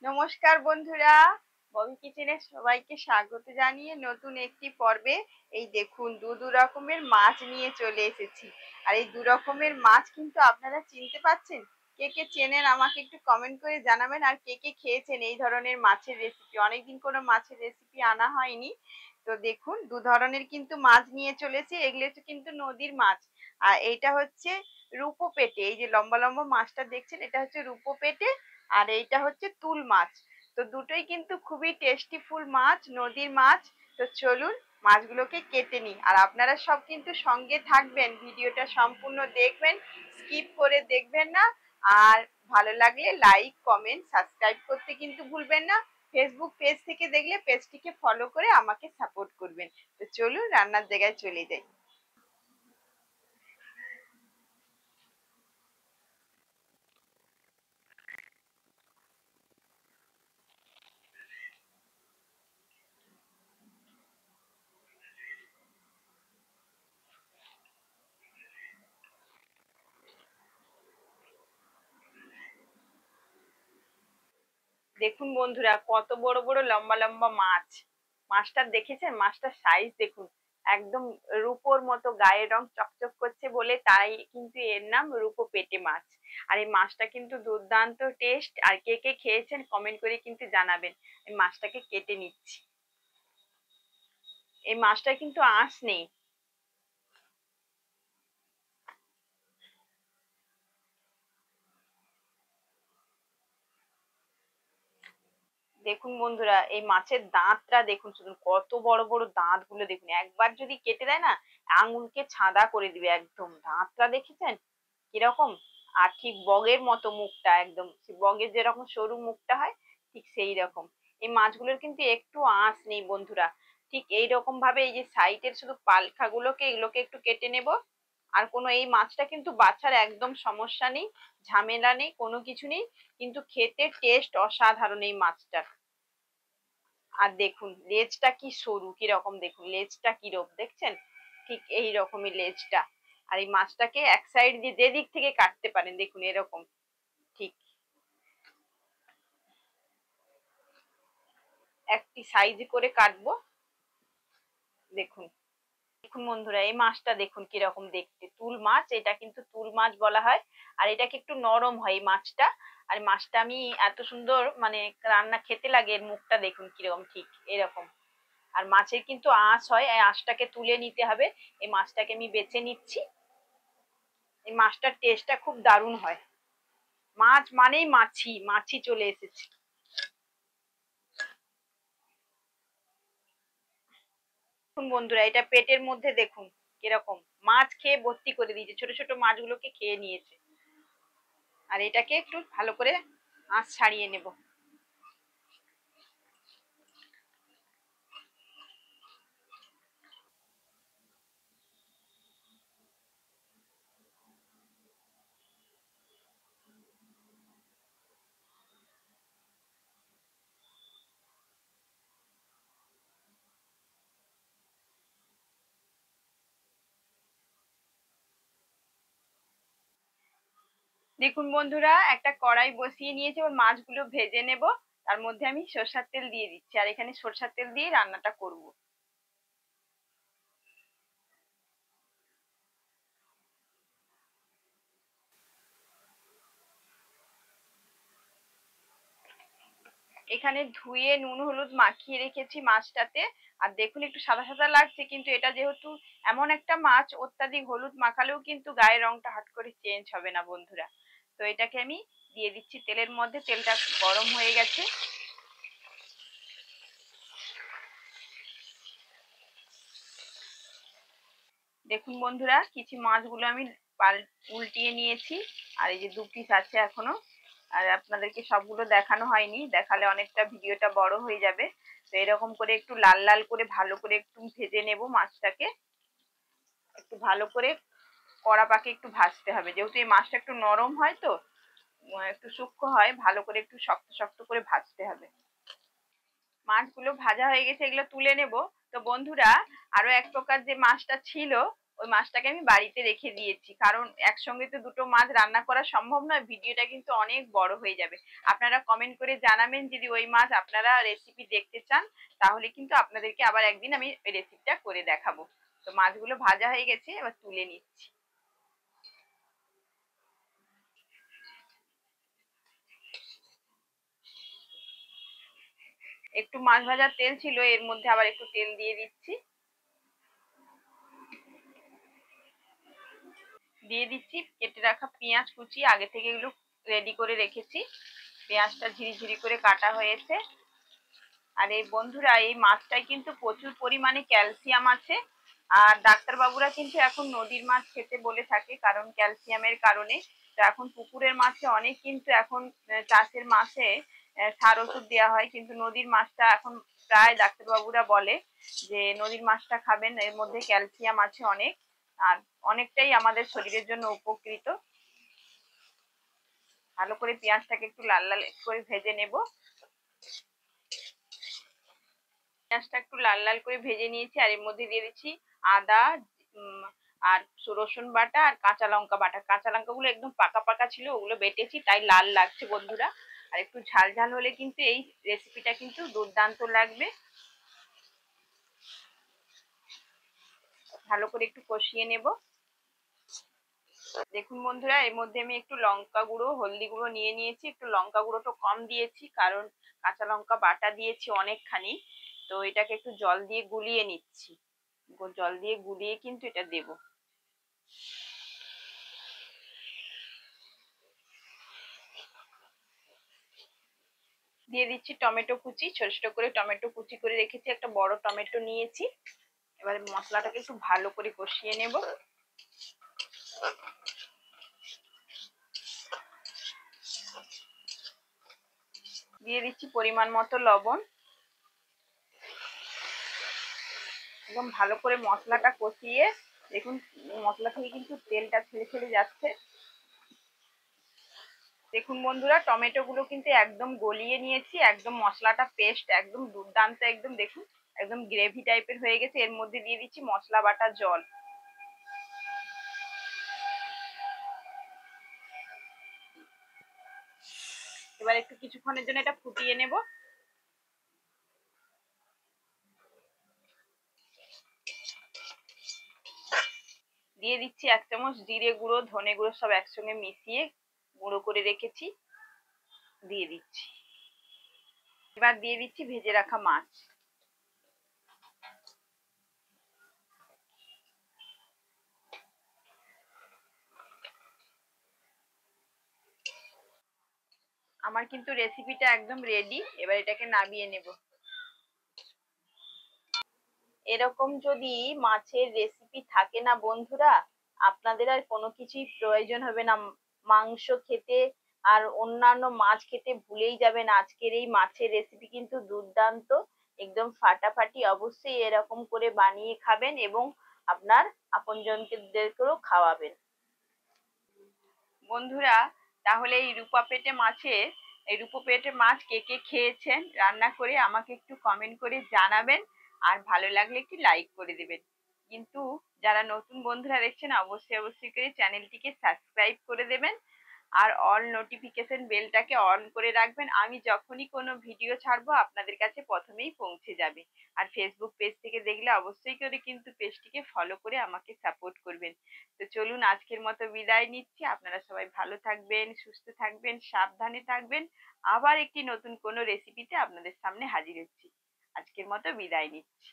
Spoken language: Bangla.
নমস্কার বন্ধুরা, ববি কিচেনে সবাইকে স্বাগত জানিয়ে নতুন একটি পর্বে এই দেখুন দু রকমের মাছ নিয়ে চলে এসেছি। আর এই দু রকমের মাছ কিন্তু আপনারা চিনতে পাচ্ছেন? কে কে চেনেন আমাকে একটু কমেন্ট করে জানাবেন। আর কে কে খেয়েছেন এই ধরনের মাছের রেসিপি? অনেকদিন কোনো মাছের রেসিপি আনা হয়নি। তো দেখুন দু ধরনের কিন্তু মাছ নিয়ে চলেছি, এগুলো তো কিন্তু নদীর মাছ। আর এইটা হচ্ছে রূপো পেটে, এই যে লম্বা লম্বা মাছটা দেখছেন এটা হচ্ছে রূপো পেটে। আর এইটা হচ্ছে তুল মাছ। তো দুটোই কিন্তু খুবই টেস্টিফুল মাছ, নদীর মাছ। তো চলুন মাছগুলোকে কেটে নিই। আর আপনারা সব কিন্তু সঙ্গে থাকবেন, ভিডিওটা সম্পূর্ণ দেখবেন, স্কিপ করে দেখবেন না। আর ভালো লাগলে লাইক কমেন্ট সাবস্ক্রাইব করতে কিন্তু ভুলবেন না। ফেসবুক পেজ থেকে দেখলে পেজটিকে ফলো করে আমাকে সাপোর্ট করবেন। তো চলুন রান্নার জায়গায় চলে যাই। দেখুন বন্ধুরা, কত বড় বড় লম্বা লম্বা মাছ। মাছটা দেখেছেন? মাছটার সাইজ দেখুন, একদম রূপোর মতো, গায়ের রং চকচক করছে বলে তাই কিন্তু এর নাম রূপো পেটে মাছ। আর এই মাছটা কিন্তু দুর্দান্ত টেস্ট। আর কে কে খেয়েছেন কমেন্ট করে কিন্তু জানাবেন। এই মাছটাকে কেটে নিচ্ছি। এই মাছটা কিন্তু আঁশ নেই। দেখুন বন্ধুরা, এই মাছের দাঁতটা দেখুন, শুধু কত বড় বড় দাঁত গুলো দেখুন। একবার যদি কেটে দেয় না, আঙুলকে ছাদা করে দিবে একদম। দাঁতটা দেখেছেন কিরকম? আর ঠিক বগের মতো মুখটা, একদম বগের যেরকম সরু মুখটা হয় ঠিক সেই রকম। এই মাছগুলোর কিন্তু একটু আঁশ নেই বন্ধুরা। ঠিক এইরকম ভাবে এই যে সাইডের শুধু পালখা গুলোকে, এগুলোকে একটু কেটে নেব। আর কোনো, এই মাছটা কিন্তু বাছার একদম সমস্যা নেই, ঝামেলা নেই, কোনো কিছু নেই। কিন্তু খেতে টেস্ট অসাধারণ এই মাছটার। আর দেখুন লেজটা কি সরু, কিরকম দেখুন লেজটা কিরকম দেখছেন? ঠিক এই রকমই লেজটা। আর এই মাছটাকে এক সাইড দিয়ে যে দিক থেকে কাটতে পারেন দেখুন এরকম। ঠিক একটি সাইজ করে কাটবো। দেখুন, দেখুন বন্ধুরা, এই মাছটা দেখুন কিরকম দেখতে। তুল মাছ, এটা কিন্তু তুল মাছ বলা হয়। আর এটাকে একটু নরম হয় এই মাছটা। আর মাছটা আমি এত সুন্দর মানে রান্না খেতে লাগে, এর মুখটা দেখুন কিরকম ঠিক এরকম। আর মাছের কিন্তু আঁশ হয়, এই আঁশটাকে তুলে নিতে হবে। এই মাছটাকে আমি বেছে নিচ্ছি। এই মাছটার টেস্টটা খুব দারুণ হয়। মাছ মানেই মাছি, মাছি চলে এসেছে। দেখুন বন্ধুরা, এটা পেটের মধ্যে দেখুন কিরকম। মাছ খেয়ে ভর্তি করে দিয়েছে, ছোট ছোট মাছগুলোকে খেয়ে নিয়েছে। আর এটাকে একটু ভালো করে আঁশ ছাড়িয়ে নেব। দেখুন বন্ধুরা, একটা কড়াই বসিয়ে নিয়েছি, ওর মাছগুলো ভেজে নেব। তার মধ্যে আমি সরষের তেল দিয়ে দিচ্ছি। আর এখানে সরষের তেল দিয়ে রান্নাটা করব। এখানে ধুয়ে নুন হলুদ মাখিয়ে রেখেছি মাছটাতে। আর দেখুন একটু সাদা সাদা লাগছে, কিন্তু এটা যেহেতু এমন একটা মাছ, অত্যাধিক হলুদ মাখালেও কিন্তু গায়ের রংটা হট করে চেঞ্জ হবে না বন্ধুরা। তো এটাকে আমি দিয়ে দিচ্ছি তেলের মধ্যে। তেলটা গরম হয়ে গেছে। দেখুন বন্ধুরা, কিছু মাছগুলো আমি উল্টিয়ে নিয়েছি। আর এই যে দু পিস আছে এখনো। আর আপনাদেরকে সবগুলো দেখানো হয়নি, দেখালে অনেকটা ভিডিওটা বড় হয়ে যাবে। তো এরকম করে একটু লাল লাল করে ভালো করে একটু ভেজে নেব মাছটাকে। একটু ভালো করে কড়া পাকে একটু ভাজতে হবে, যেহেতু এই মাছটা একটু নরম হয় তো, একটু সূক্ষ্ম হয়, ভালো করে একটু শক্ত শক্ত করে ভাজতে হবে। মাছগুলো ভাজা হয়ে গেছে, এগুলো তুলে নেব। তো বন্ধুরা, আরো এক প্রকার যে মাছটা ছিল, ওই মাছটাকে আমি বাড়িতে রেখে দিয়েছি, কারণ একসঙ্গে তো দুটো মাছ রান্না করা সম্ভব নয়, ভিডিওটা কিন্তু অনেক বড় হয়ে যাবে। আপনারা কমেন্ট করে জানাবেন যদি ওই মাছ আপনারা রেসিপি দেখতে চান, তাহলে কিন্তু আপনাদেরকে আবার একদিন আমি রেসিপিটা করে দেখাবো। তো মাছগুলো ভাজা হয়ে গেছে, এবার তুলে নিচ্ছি। একটু মাছ ভাজার তেল ছিল, এর মধ্যে আবার একটু তেল দিয়ে দিচ্ছি। দিয়ে দিচ্ছি কেটে রাখা পেঁয়াজ কুচি, আগে থেকে এগুলো রেডি করে রেখেছি। পেঁয়াজটা ঝিরিঝিরি করে কাটা হয়েছে। আর এই বন্ধুরা, এই মাছটায় কিন্তু প্রচুর পরিমাণে ক্যালসিয়াম আছে। আর ডাক্তারবাবুরা কিন্তু এখন নদীর মাছ খেতে বলে থাকে, কারণ ক্যালসিয়ামের কারণে। তো এখন পুকুরের মাছে অনেক কিন্তু এখন চাষের মাছে সার ওষুধ দেওয়া হয়, কিন্তু নদীর মাছটা এখন প্রায় ডাক্তারবাবুরা বলে যে নদীর মাছটা খাবেন, এর মধ্যে ক্যালসিয়াম আছে অনেক, আর অনেকটাই আমাদের শরীরের জন্য উপকৃত। ভালো করে পেঁয়াজটাকে একটু লাল লাল করে ভেজে নেব। পেঁয়াজটা একটু লাল লাল করে ভেজে নিয়েছি, আর এর মধ্যে দিয়ে দিচ্ছি আদা, আর রসুন বাটা আর কাঁচা লঙ্কা বাটা। কাঁচা লঙ্কাগুলো একদম পাকা পাকা ছিল, ওগুলো বেটেছি, তাই লাল লাগছে বন্ধুরা। আর একটু ঝাল ঝাল হলে কিন্তু এই রেসিপিটা কিন্তু দুর্দান্ত লাগবে। ভালো করে একটু কষিয়ে নেব। দেখুন বন্ধুরা, এর মধ্যে আমি একটু লঙ্কা গুঁড়ো, হলদি গুঁড়ো নিয়ে নিয়েছি। একটু লঙ্কা গুঁড়োটা কম দিয়েছি, কারণ কাঁচা লঙ্কা বাটা দিয়েছি অনেকখানি। তো এটাকে একটু জল দিয়ে গুলিয়ে নিচ্ছি। জল দিয়ে গুলিয়ে কিন্তু এটা দেব। দিয়ে দিচ্ছি টমেটো কুচি, ছোট ছোট করে টমেটো কুচি করে রেখেছি, একটা বড় টমেটো নিয়েছি। এবারে মশলাটাকে একটু ভালো করে কষিয়ে নেব। দিয়ে দিচ্ছি পরিমাণ মতো লবণ। একদম ভালো করে মশলাটা কষিয়ে, দেখুন মশলা থেকে কিন্তু তেলটা ছেড়ে ছেড়ে যাচ্ছে। দেখুন বন্ধুরা, টমেটো গুলো কিন্তু একদম গলিয়ে নিয়েছি, একদম মশলাটা পেস্ট একদম দুর্দান্ত, একদম দেখুন একদম গ্রেভি টাইপের হয়ে গেছে। এর মধ্যে দিয়ে দিচ্ছি মশলা বাটা জল। এবার একটু কিছুক্ষণের জন্য এটা ফুটিয়ে নেব। দিয়ে দিচ্ছি 1 চামচ জিরে গুঁড়ো, ধনে গুঁড়ো সব একসঙ্গে মিশিয়ে গুঁড়ো করে রেখেছি, দিয়ে দিচ্ছি। এবার দিয়ে দিচ্ছি ভেজে রাখা মাছ। আমার কিন্তু রেসিপিটা একদম রেডি, এবার এটাকে নামিয়ে নেব। এরকম যদি মাছের রেসিপি থাকে না বন্ধুরা, আপনাদের আর কোনো কিছুই প্রয়োজন হবে না মাংস খেতে, আর অন্যান্য মাছ খেতে ভুলেই যাবেন। আজকের এই মাছের রেসিপি কিন্তু দুর্দান্ত, একদম ফাটাফাটি। অবশ্যই এরকম করে বানিয়ে খাবেন এবং আপনার আপনজনদেরকেও খাওয়াবেন। বন্ধুরা, তাহলে এই রূপা পেটে মাছ কে কে খেয়েছেন রান্না করে আমাকে একটু কমেন্ট করে জানাবেন। আর ভালো লাগলে একটু লাইক করে দেবেন। কিন্তু যারা নতুন বন্ধুরা দেখছেন, অবশ্যই অবশ্যই করে চ্যানেলটিকে সাবস্ক্রাইব করে দেবেন। আর অল নোটিফিকেশন বেলটাকে অন করে রাখবেন, আমি যখনই কোনো ভিডিও ছাড়বো আপনাদের কাছে প্রথমেই পৌঁছে যাবে। আর ফেসবুক পেজ থেকে দেখলে অবশ্যই করে কিন্তু পেজটিকে ফলো করে আমাকে সাপোর্ট করবেন। তো চলুন আজকের মতো বিদায় নিচ্ছি। আপনারা সবাই ভালো থাকবেন, সুস্থ থাকবেন, সাবধানে থাকবেন। আবার একটি নতুন কোনো রেসিপিতে আপনাদের সামনে হাজির হচ্ছি। আজকের মতো বিদায় নিচ্ছি।